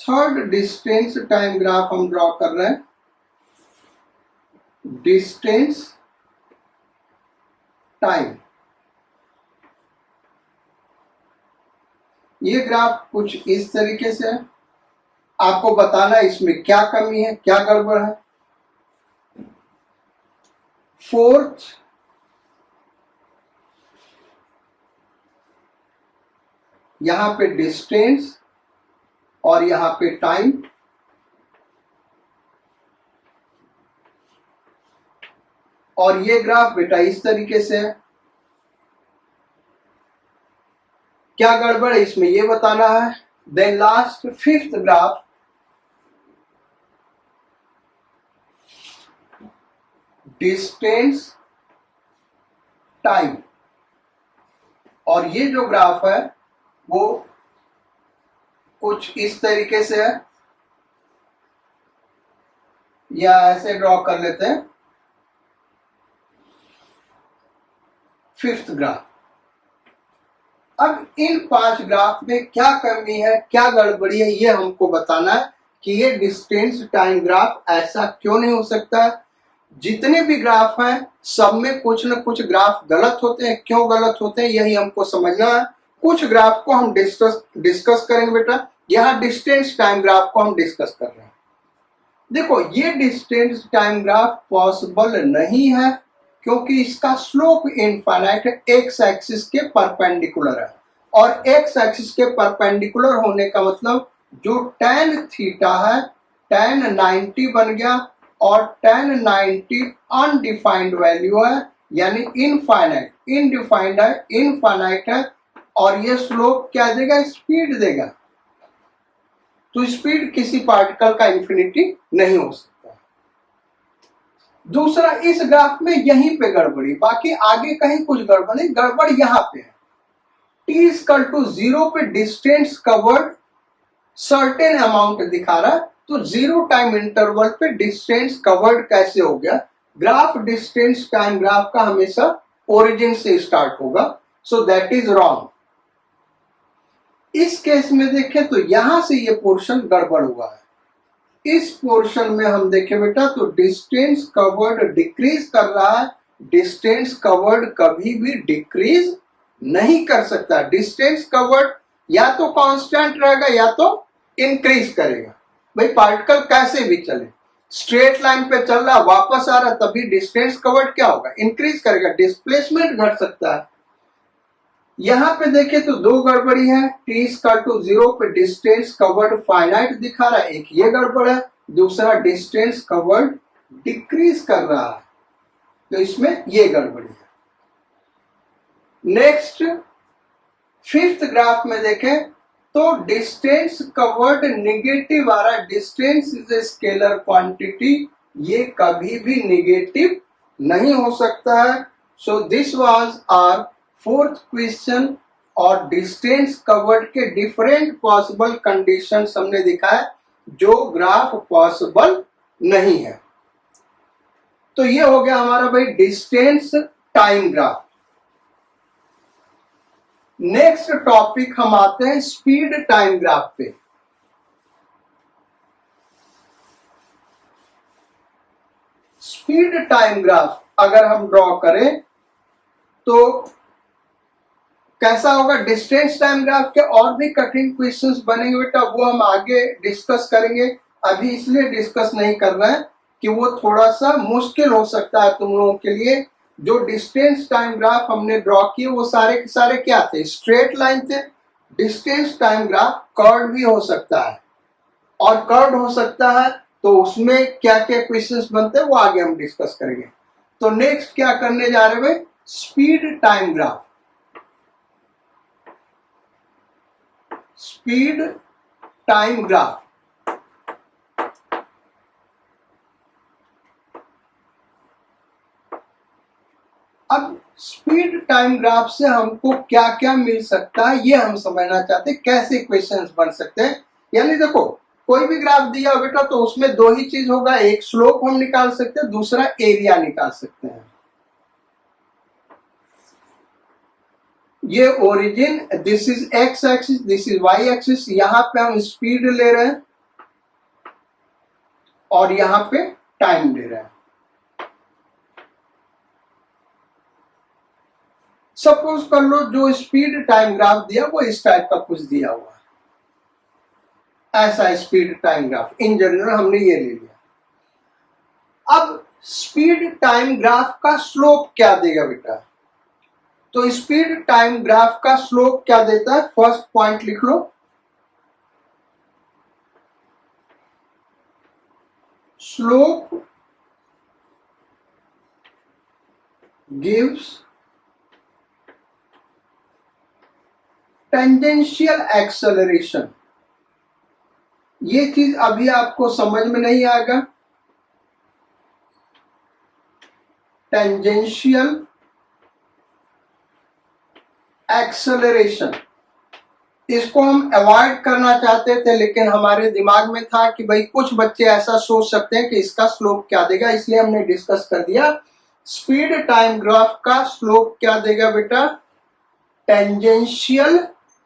Third distance time graph हम ड्रॉ कर रहे हैं. डिस्टेंस टाइम, ये ग्राफ कुछ इस तरीके से है. आपको बताना इसमें क्या कमी है, क्या गड़बड़ है. फोर्थ, यहां पे डिस्टेंस और यहां पे टाइम, और ये ग्राफ बेटा इस तरीके से है. क्या गड़बड़ है इसमें ये बताना है. Then last fifth graph, distance time, और ये जो ग्राफ है वो कुछ इस तरीके से है, या ऐसे ड्रॉ कर लेते हैं. Fifth graph. अब इन 5 ग्राफ में क्या कमी है, क्या गड़बड़ी है, ये हमको बताना है कि ये डिस्टेंस टाइम ग्राफ ऐसा क्यों नहीं हो सकता. जितने भी ग्राफ हैं सब में कुछ न कुछ ग्राफ गलत होते हैं. क्यों गलत होते हैं यही हमको समझना है. कुछ ग्राफ को हम डिस्कस करेंगे बेटा. यहाँ डिस्टेंस टाइम ग्राफ को हम डिस्कस कर रहे हैं. देखो ये डिस्टेंस टाइम ग्राफ पॉसिबल नहीं है क्योंकि इसका स्लोप इनफाइनाइट है, एक्स एक्सिस के परपेंडिकुलर है. और एक्स एक्सिस के परपेंडिकुलर होने का मतलब जो tan थीटा है tan 90 बन गया, और tan 90 अनडिफाइंड वैल्यू है, यानी इनफाइनाइट. इनडिफाइंड है, इनफाइनाइट है, और ये स्लोप क्या देगा, स्पीड देगा. तो स्पीड किसी पार्टिकल का इंफिनिटी नहीं हो सकता. दूसरा, इस ग्राफ में यहीं पे गड़बड़ी, बाकी आगे कहीं कुछ गड़बड़ नहीं. गड़बड़ यहां पे है. t=0 पे डिस्टेंस कवर्ड सर्टेन अमाउंट दिखा रहा है, तो 0 टाइम इंटरवल पे डिस्टेंस कवर्ड कैसे हो गया. ग्राफ डिस्टेंस टाइम ग्राफ का हमेशा ओरिजिन से स्टार्ट होगा, सो दैट इज रॉन्ग. इस केस में देखें तो यहां से ये पोर्शन गड़बड़ हुआ है. इस पोर्शन में हम देखें बेटा तो डिस्टेंस कवर्ड डिक्रीज कर रहा है, डिस्टेंस कवर्ड कभी भी डिक्रीज नहीं कर सकता। डिस्टेंस कवर्ड या तो कांस्टेंट रहेगा या तो इंक्रीज करेगा। भाई पार्टिकल कैसे भी चले, स्ट्रेट लाइन पे चल रहा वापस आ रहा तभी डिस्टेंस कवर्ड क्या होगा, इंक्रीज करेगा, डिस्प्लेसमेंट घट सकता है। यहां पे देखें तो दो गड़बड़ी है, t इक्वल टू 0 पे डिस्टेंस कवर्ड फाइनाइट दिखा रहा है, एक ये गड़बड़ है, दूसरा डिस्टेंस कवर्ड डिक्रीज कर रहा है, तो इसमें ये गड़बड़ी है। नेक्स्ट फिफ्थ ग्राफ में देखें तो डिस्टेंस कवर्ड निगेटिव आ रहा है, distance is a scalar quantity, ये कभी भी निगेटिव नहीं हो सकता है। So this was our fourth question, और डिस्टेंस कवर्ड के डिफरेंट पॉसिबल कंडीशंस हमने दिखाया जो ग्राफ पॉसिबल नहीं है। तो ये हो गया हमारा भाई distance time graph. Next topic हम आते हैं स्पीड टाइम ग्राफ पे। स्पीड टाइम ग्राफ अगर हम ड्रॉ करें तो कैसा होगा, डिस्टेंस टाइम ग्राफ के और भी कठिन क्वेश्चंस बनेंगे बेटा, वो हम आगे डिस्कस करेंगे। अभी इसलिए डिस्कस नहीं कर रहे हैं कि वो थोड़ा सा मुश्किल हो सकता है तुम लोगों के लिए। जो डिस्टेंस टाइम ग्राफ हमने ड्रॉ किए वो सारे के सारे क्या थे, स्ट्रेट लाइन थे। डिस्टेंस टाइम ग्राफ कर्व भी हो सकता है, और कर्व हो सकता है तो उसमें क्या क्या क्वेश्चंस बनते हैं वो आगे हम डिस्कस करेंगे। तो नेक्स्ट क्या करने जा रहे हैं, speed time graph. Speed time graph अब स्पीड टाइम ग्राफ से हमको क्या क्या मिल सकता है ये हम समझना चाहते हैं, कैसे क्वेश्चंस बन सकते हैं। यानी देखो कोई भी ग्राफ दिया हो बेटा तो उसमें दो ही चीज होगा, एक स्लोप हम निकाल सकते हैं, दूसरा एरिया निकाल सकते हैं। ये origin, this is x axis, this is y axis, यहां पे हम स्पीड ले रहे हैं और यहां पे टाइम ले रहे हैं। सपोज कर लो जो स्पीड टाइम ग्राफ दिया वो इस टाइप का कुछ दिया हुआ है, ऐसा speed time graph in general हमने ये ले लिया। अब स्पीड टाइम ग्राफ का स्लोप क्या देगा बेटा, तो स्पीड टाइम ग्राफ का स्लोप क्या देता है, फर्स्ट पॉइंट लिख लो, स्लोप गिव्स टेंजेंशियल एक्सेलरेशन। ये चीज अभी आपको समझ में नहीं आएगा, टेंजेंशियल एक्सेलरेशन इसको हम अवॉइड करना चाहते थे, लेकिन हमारे दिमाग में था कि भाई कुछ बच्चे ऐसा सोच सकते हैं कि इसका स्लोप क्या देगा, इसलिए हमने डिस्कस कर दिया। स्पीड टाइम ग्राफ का स्लोप क्या देगा बेटा, टेंजेंशियल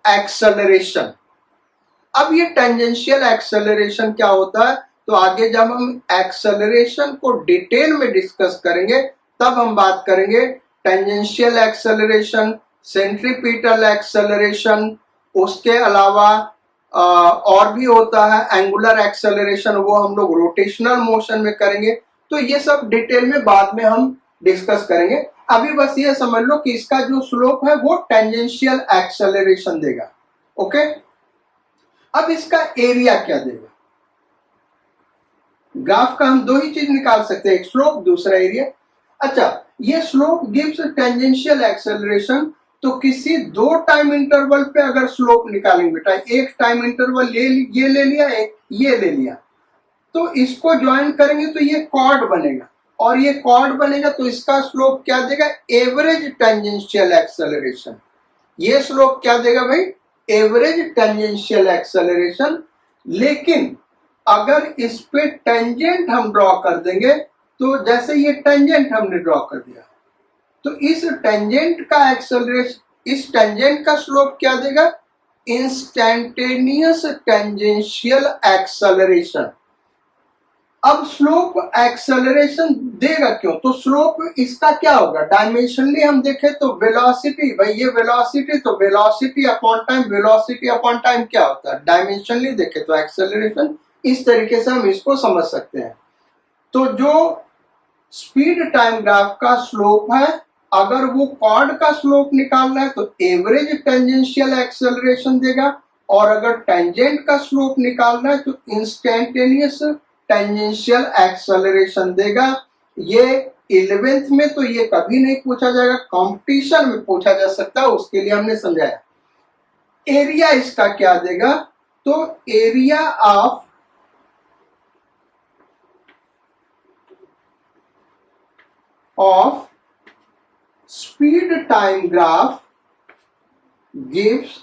एक्सेलरेशन। अब ये टेंजेंशियल एक्सेलरेशन क्या होता है, तो आगे जब हम एक्सेलरेशन को डिटेल में डिस्कस करेंगे तब हम बात करेंगे टेंजेंशियल एक्सेलरेशन, सेंट्रीपिटल एक्सेलरेशन, उसके अलावा और भी होता है एंगुलर एक्सेलरेशन, वो हम लोग रोटेशनल मोशन में करेंगे। तो ये सब डिटेल में बाद में हम डिस्कस करेंगे। अभी बस ये समझ लो कि इसका जो स्लोप है वो टेंजेंशियल एक्सेलरेशन देगा। ओके, अब इसका एरिया क्या देगा, ग्राफ का हम दो ही चीज निकाल सकते हैं, एक स्लोप दूसरा एरिया। अच्छा, ये स्लोप गिव्स टेंजेंशियल एक्सेलरेशन, तो किसी दो टाइम इंटरवल पे अगर स्लोप निकालेंगे बेटा, एक टाइम इंटरवल ये ले लिया, एक ये ले लिया, तो इसको ज्वाइन करेंगे तो ये कॉर्ड बनेगा, और ये कॉर्ड बनेगा तो इसका स्लोप क्या देगा, एवरेज टेंजेंशियल एक्सेलरेशन। ये स्लोप क्या देगा भाई, एवरेज टेंजेंशियल एक्सेलरेशन। लेकिन अगर इस पे टेंजेंट हम ड्रॉ कर देंगे, तो जैसे ये टेंजेंट हमने ड्रॉ कर दिया, तो इस टेंजेंट का एक्सेलरेशन, इस टेंजेंट का स्लोप क्या देगा, इंस्टेंटेनियस टेंजेंशियल एक्सेलरेशन। अब स्लोप एक्सेलरेशन देगा क्यों? तो स्लोप इसका क्या होगा? डायमेंशनली हम देखें तो वेलोसिटी, भाई ये वेलोसिटी, तो velocity upon time, velocity upon time क्या होता है? डायमेंशनली देखें तो एक्सेलरेशन। इस तरीके से हम इसको समझ सकते हैं। तो जो स्पीड टाइम ग्राफ का स्लोप है, अगर वो कॉर्ड का स्लोप निकालना है तो एवरेज टेंजेंशियल एक्सेलरेशन देगा, और अगर टेंजेंट का स्लोप निकालना है तो इंस्टेंटेनियस टेंजेंशियल एक्सेलरेशन देगा। ये 11th में तो ये कभी नहीं पूछा जाएगा, कंपटीशन में पूछा जा सकता है, उसके लिए हमने समझाया। एरिया इसका क्या देगा? तो area of speed time graph gives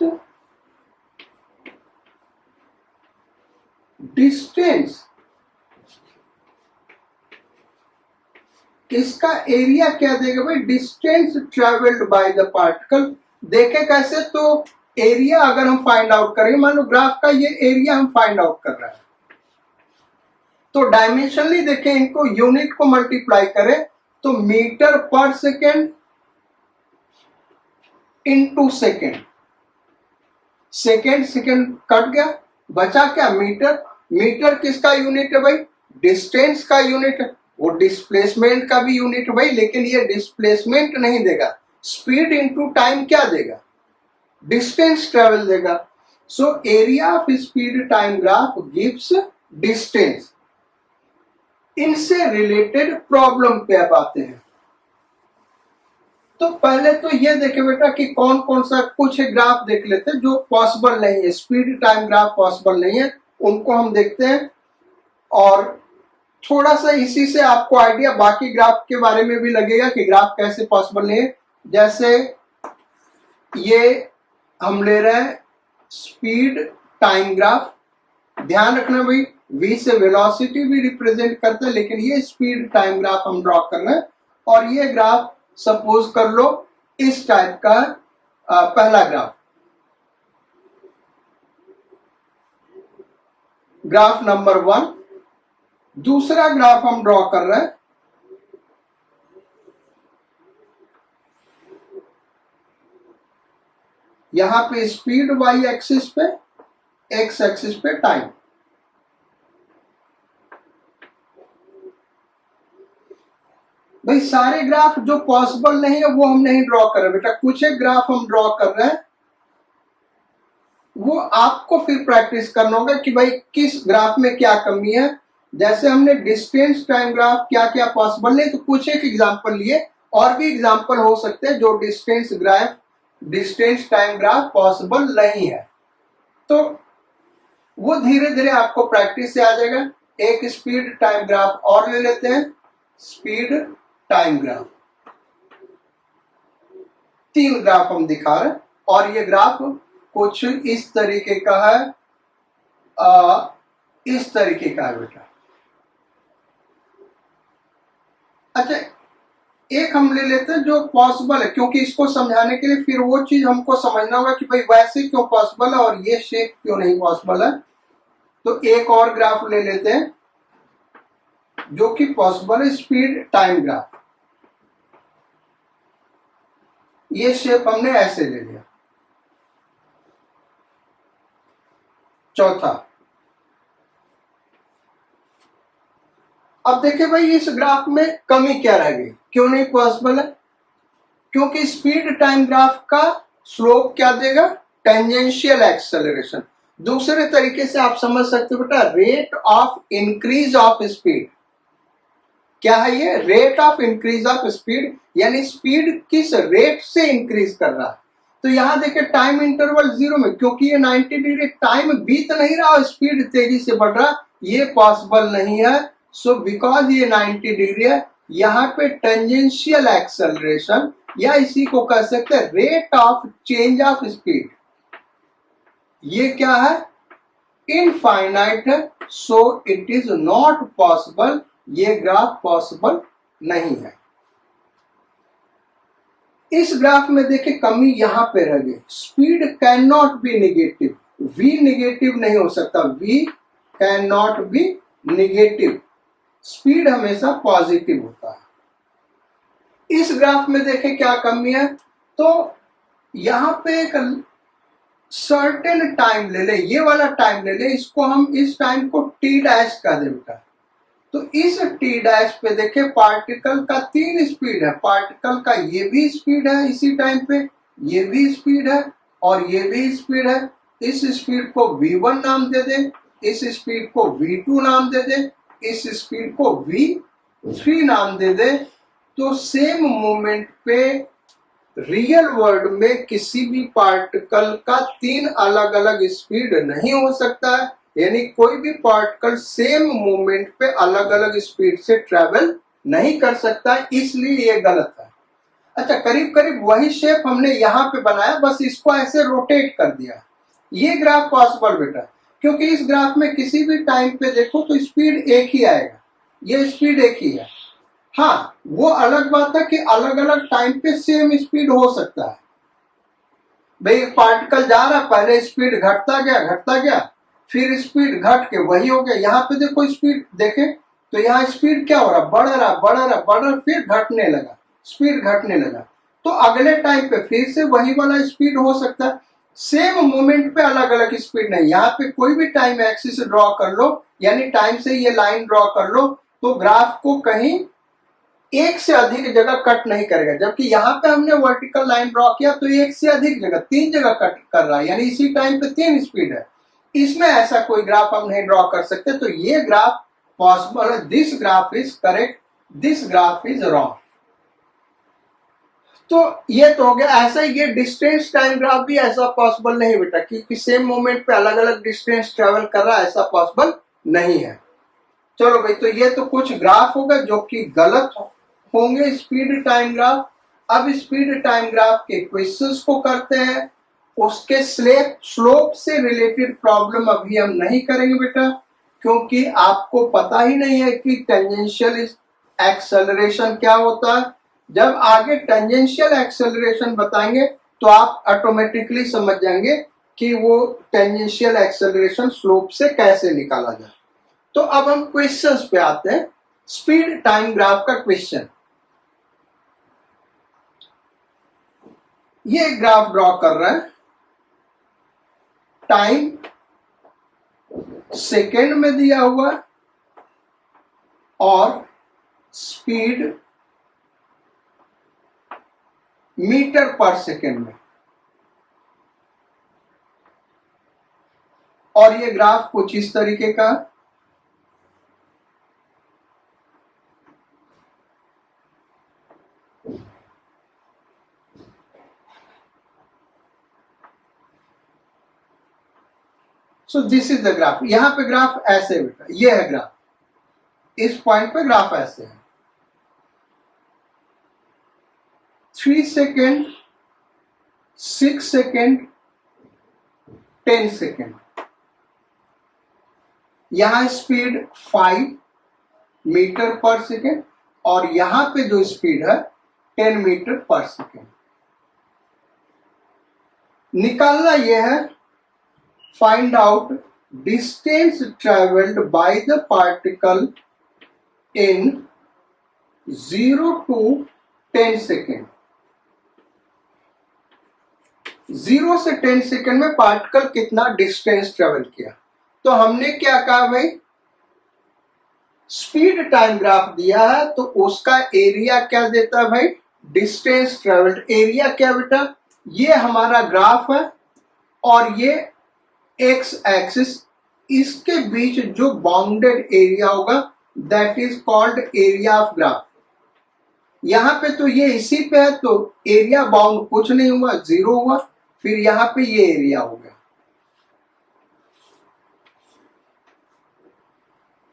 distance. इसका एरिया क्या देगा भाई? Distance travelled by the particle. देखे कैसे? तो एरिया अगर हम फाइंड आउट करें, मान लो ग्राफ का ये एरिया हम फाइंड आउट कर रहे हैं, तो डायमेंशनली देखें, इनको यूनिट को मल्टीप्लाई करें तो metre per second into second, second second cut गया, बचा क्या? मीटर। मीटर किसका यूनिट है भाई? डिस्टेंस का यूनिट है। वो डिस्प्लेसमेंट का भी यूनिट है भाई, लेकिन ये डिस्प्लेसमेंट नहीं देगा। स्पीड इनटू टाइम क्या देगा? डिस्टेंस ट्रेवल देगा। So area of speed time graph gives distance. इनसे रिलेटेड प्रॉब्लम पे अब आते हैं। तो पहले तो ये देखे बेटा कि कौन कौन सा, कुछ ग्राफ देख लेते हैं जो पॉसिबल नहीं है, स्पीड टाइम ग्राफ पॉसिबल नहीं है, उनको हम देखते हैं। और थोड़ा सा इसी से आपको आइडिया बाकी ग्राफ के बारे में भी लगेगा कि ग्राफ कैसे पॉसिबल नहीं है। जैसे ये हम ले रहे हैं स्पीड टाइम ग्राफ, ध्यान रखना भाई v से वेलोसिटी भी रिप्रेजेंट करते हैं, लेकिन ये स्पीड टाइम ग्राफ हम ड्रॉ कर रहे हैं। और ये ग्राफ सपोज कर लो इस टाइप का पहला ग्राफ, ग्राफ नंबर 1। दूसरा ग्राफ हम ड्रॉ कर रहे हैं, यहां पे स्पीड वाई एक्सिस पे, एक्स एक्सिस पे टाइम। भाई सारे ग्राफ जो पॉसिबल नहीं है वो हम नहीं ड्रॉ कर रहे बेटा, कुछ एक ग्राफ हम ड्रॉ कर रहे हैं, वो आपको फिर प्रैक्टिस करना होगा कि भाई किस ग्राफ में क्या कमी है। जैसे हमने डिस्टेंस टाइम ग्राफ क्या क्या पॉसिबल नहीं, तो कुछ एक एग्जांपल लिए, और भी एग्जांपल हो सकते हैं जो डिस्टेंस टाइम ग्राफ पॉसिबल नहीं है, तो वो धीरे धीरे आपको प्रैक्टिस से आ जाएगा। एक स्पीड टाइम ग्राफ और ले लेते हैं, स्पीड टाइम ग्राफ। 3 ग्राफ हम दिखा रहे हैं, और ये ग्राफ कुछ इस तरीके का है, इस तरीके का है बेटा। अच्छा, एक हम ले लेते हैं जो पॉसिबल है, क्योंकि इसको समझाने के लिए फिर वो चीज हमको समझना होगा कि भाई वैसे क्यों पॉसिबल है और ये शेप क्यों नहीं पॉसिबल है। तो एक और ग्राफ ले लेते हैं जो कि पॉसिबल है, स्पीड टाइम ग्राफ। ये शेप हमने ऐसे ले लिया। चौथा, अब देखिए भाई इस ग्राफ में कमी क्या रह गई, क्यों नहीं पॉसिबल है? क्योंकि स्पीड टाइम ग्राफ का स्लोप क्या देगा? Tangential acceleration. दूसरे तरीके से आप समझ सकते हो बेटा, rate of increase of speed. क्या है ये? Rate of increase of speed, यानी स्पीड किस रेट से इंक्रीज कर रहा है। तो यहां देखिए टाइम इंटरवल 0 में, क्योंकि ये 90 डिग्री टाइम बीत नहीं रहा, स्पीड तेजी से बढ़ रहा, ये पॉसिबल नहीं है। सो बिकॉज ये 90 डिग्री है, यहाँ पे टेंजेंशियल एक्सेलरेशन, या इसी को कह सकते हैं rate of change of speed, ये क्या है? इनफाइनाइट है। सो इट इज नॉट पॉसिबल, ये ग्राफ पॉसिबल नहीं है। इस ग्राफ में देखिए कमी यहां पे रह गई, speed can not be negative, v negative नहीं हो सकता, v can not be negative. Speed हमेशा पॉजिटिव होता है। इस ग्राफ में देखें क्या कमी है, तो यहाँ पे एक सर्टेन टाइम ले ले, ये वाला टाइम ले ले, इसको हम इस टाइम को टी डैश का दे बेटा। तो इस टी डैश पे देखे पार्टिकल का 3 स्पीड है, पार्टिकल का ये भी स्पीड है इसी टाइम पे, ये भी स्पीड है और ये भी स्पीड है। इस स्पीड को v1 नाम दे दे, इस स्पीड को v2 नाम दे दे, इस स्पीड को v3 नाम दे दे। तो सेम मोमेंट पे रियल वर्ल्ड में किसी भी पार्टिकल का 3 अलग अलग स्पीड नहीं हो सकता है, यानी कोई भी पार्टिकल सेम मोमेंट पे अलग अलग स्पीड से ट्रेवल नहीं कर सकता, इसलिए ये गलत है। अच्छा, करीब करीब वही शेप हमने यहाँ पे बनाया, बस इसको ऐसे रोटेट कर दिया। ये ग्राफ पॉसिबल बेटा, क्योंकि इस ग्राफ में किसी भी टाइम पे देखो तो स्पीड एक ही आएगा, ये स्पीड एक ही है। हाँ, वो अलग बात है कि अलग अलग टाइम पे सेम स्पीड हो सकता है। भाई एक पार्टिकल जा रहा, पहले स्पीड घटता गया, फिर स्पीड घट के वही हो गया। यहाँ पे देखो स्पीड देखे तो यहाँ स्पीड क्या हो रहा, बढ़ रहा, फिर घटने लगा, स्पीड घटने लगा। तो अगले टाइम पे फिर से वही वाला स्पीड हो सकता है, सेम मोमेंट पे अलग अलग स्पीड नहीं। यहाँ पे कोई भी टाइम एक्सिस ड्रॉ कर लो, यानी टाइम से ये लाइन ड्रॉ कर लो, तो ग्राफ को कहीं एक से अधिक जगह कट नहीं करेगा। जबकि यहाँ पे हमने वर्टिकल लाइन ड्रॉ किया तो एक से अधिक जगह, 3 जगह कट कर रहा है, यानी इसी टाइम पे 3 स्पीड है। इसमें ऐसा कोई ग्राफ हम नहीं ड्रॉ कर सकते, तो ये ग्राफ पॉसिबल है। This graph is correct, this graph is wrong. तो ये तो हो गया। ऐसा ही ये डिस्टेंस टाइम ग्राफ भी ऐसा पॉसिबल नहीं बेटा, क्योंकि सेम मोमेंट पे अलग अलग डिस्टेंस ट्रेवल कर रहा है, ऐसा पॉसिबल नहीं है। चलो भाई, तो ये तो कुछ ग्राफ होगा जो कि गलत होंगे, स्पीड टाइम ग्राफ। अब स्पीड टाइम ग्राफ के क्वेश्चंस को करते हैं। उसके स्लोप से रिलेटेड प्रॉब्लम अभी हम नहीं करेंगे बेटा, क्योंकि आपको पता ही नहीं है कि टेंजेंशियल एक्सेलरेशन क्या होता है। जब आगे टेंजेंशियल एक्सेलरेशन बताएंगे तो आप ऑटोमेटिकली समझ जाएंगे कि वो टेंजेंशियल एक्सेलरेशन स्लोप से कैसे निकाला जाए। तो अब हम क्वेश्चंस पे आते हैं। स्पीड टाइम ग्राफ का क्वेश्चन, ये ग्राफ ड्रॉ कर रहा है, टाइम सेकेंड में दिया हुआ और स्पीड मीटर पर सेकेंड में। और ये ग्राफ कुछ इस तरीके का, सो दिस इज द ग्राफ। यहां पे ग्राफ ऐसे बेटा, ये है ग्राफ, इस पॉइंट पे ग्राफ ऐसे है। 3 सेकेंड, 6 सेकेंड, 10 सेकेंड। यहां स्पीड 5 मीटर पर सेकेंड और यहां पे जो स्पीड है 10 मीटर पर सेकेंड। निकालना यह है, find out distance traveled by the particle in 0 to 10 second. 0 से 10 सेकेंड में पार्टिकल कितना डिस्टेंस ट्रेवल किया। तो हमने क्या कहा भाई, स्पीड टाइम ग्राफ दिया है तो उसका एरिया क्या देता है भाई, डिस्टेंस ट्रेवल्ड। एरिया क्या बेटा, ये हमारा ग्राफ है और ये एक्स एक्सिस, इसके बीच जो बाउंडेड एरिया होगा that is called area of graph. यहां पे तो ये इसी पे है तो एरिया बाउंड कुछ नहीं हुआ, 0 हुआ, फिर यहां पे ये एरिया हो गया।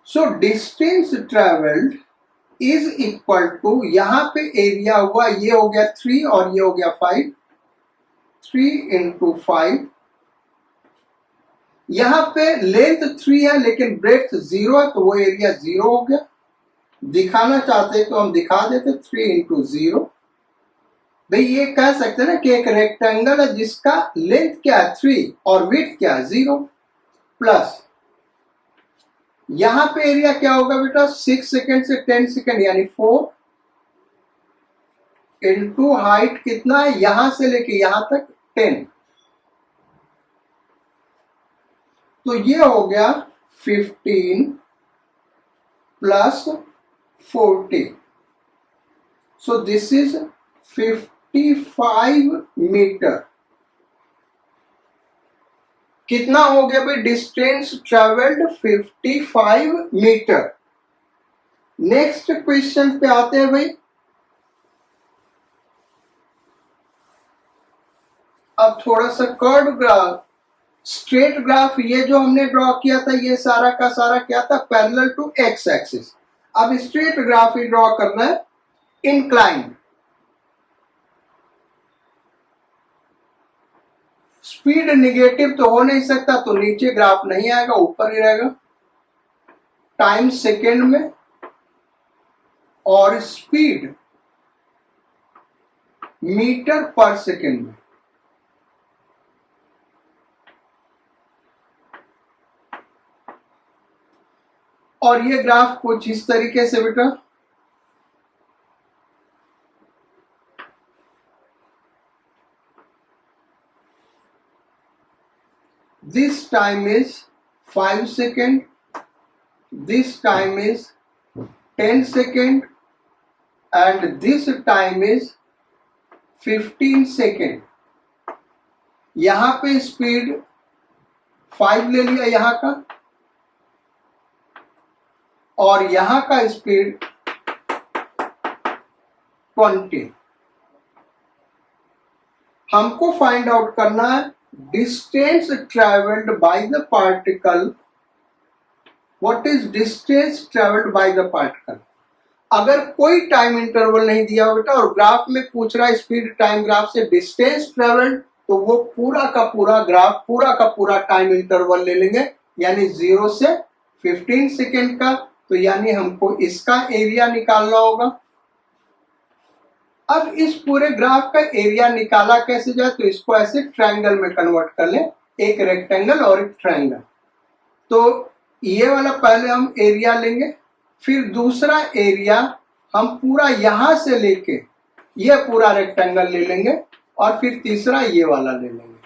So distance travelled is equal to, यहां पे एरिया हुआ, ये हो गया 3 और ये हो गया 5, 3 इंटू 5। यहां पे लेंथ 3 है लेकिन ब्रेड्थ 0 है तो वो एरिया 0 हो गया। दिखाना चाहते तो हम दिखा देते 3 इंटू 0। भाई ये कह सकते हैं ना कि एक रेक्टेंगल है जिसका लेंथ क्या है 3 और विड्थ क्या है 0, प्लस यहां पे एरिया क्या होगा बेटा, 6 सेकेंड से 10 सेकेंड यानी 4 इंटू हाइट कितना है, यहां से लेके यहां तक 10, तो ये हो गया 15 plus 40, so this is 55 metre. कितना हो गया भाई, distance travelled 55 metre. Next question पे आते हैं भाई। अब थोड़ा सा कर्व ग्राफ, स्ट्रेट ग्राफ, ये जो हमने ड्रॉ किया था ये सारा का सारा क्या था, पैरेलल टू एक्स एक्सिस। अब स्ट्रेट ग्राफ ही ड्रॉ करना है, इंक्लाइंड। स्पीड निगेटिव तो हो नहीं सकता, तो नीचे ग्राफ नहीं आएगा, ऊपर ही रहेगा। टाइम सेकेंड में और स्पीड मीटर पर सेकेंड में। और ये ग्राफ कुछ इस तरीके से बेटा, this time is 5 second, this time is 10 second and this time is 15 second। यहां पे स्पीड 5 ले लिया यहां का, और यहां का स्पीड 20। हमको फाइंड आउट करना है distance travelled by the particle. What is distance travelled by the particle. अगर कोई टाइम इंटरवल नहीं दिया बेटा और ग्राफ में पूछ रहा है स्पीड टाइम ग्राफ से डिस्टेंस ट्रेवल्ड, तो वो पूरा का पूरा ग्राफ, पूरा का पूरा टाइम इंटरवल ले लेंगे, यानी 0 से 15 सेकेंड का। तो यानी हमको इसका एरिया निकालना होगा। अब इस पूरे ग्राफ का एरिया निकाला कैसे जाए, तो इसको ऐसे ट्रायंगल में कन्वर्ट कर ले, एक रेक्टेंगल और एक ट्रायंगल। तो ये वाला पहले हम एरिया लेंगे, फिर दूसरा एरिया हम पूरा यहां से लेके ये पूरा रेक्टेंगल ले लेंगे, और फिर तीसरा ये वाला ले लेंगे।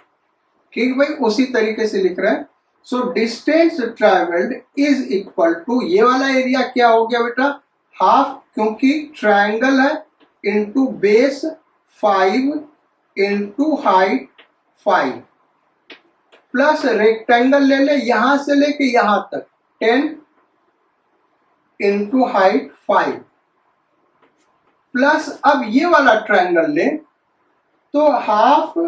ठीक भाई, उसी तरीके से लिख रहे हैं। So distance travelled is equal to, ये वाला एरिया क्या हो गया बेटा, हाफ, क्योंकि ट्रायंगल है, into base 5 into height 5, plus rectangle ले ले यहां से लेके यहां तक 10 इंटू हाइट 5, प्लस अब ये वाला ट्रायंगल ले तो हाफ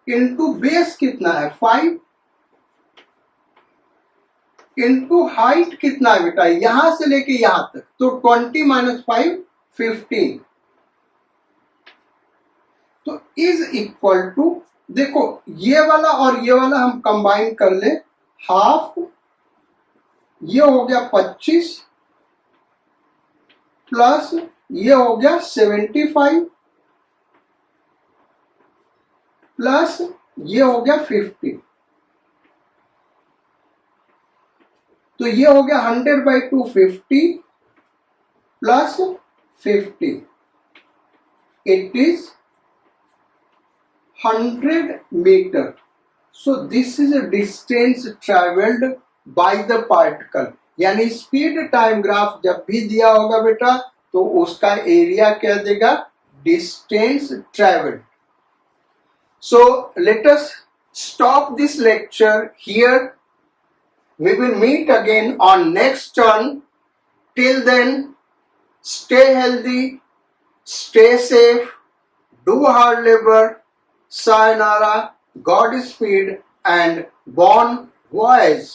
इंटू बेस कितना है 5 इंटू हाइट कितना है बेटा, यहां से लेके यहां तक, तो 20 माइनस 5 15, तो इज इक्वल टू, देखो ये वाला और ये वाला हम कंबाइन कर ले, हाफ, ये हो गया 25 प्लस ये हो गया 75 प्लस ये हो गया 50, तो ये हो गया 100/2 50 plus 50, it is 100 meter. So this is a distance traveled by the particle. यानी स्पीड टाइम ग्राफ जब भी दिया होगा बेटा तो उसका एरिया क्या देगा, distance travelled. So let us stop this lecture here. We will meet again on next turn. Till then, stay healthy, stay safe, do hard labor. Sayonara, Godspeed, and bon voyage.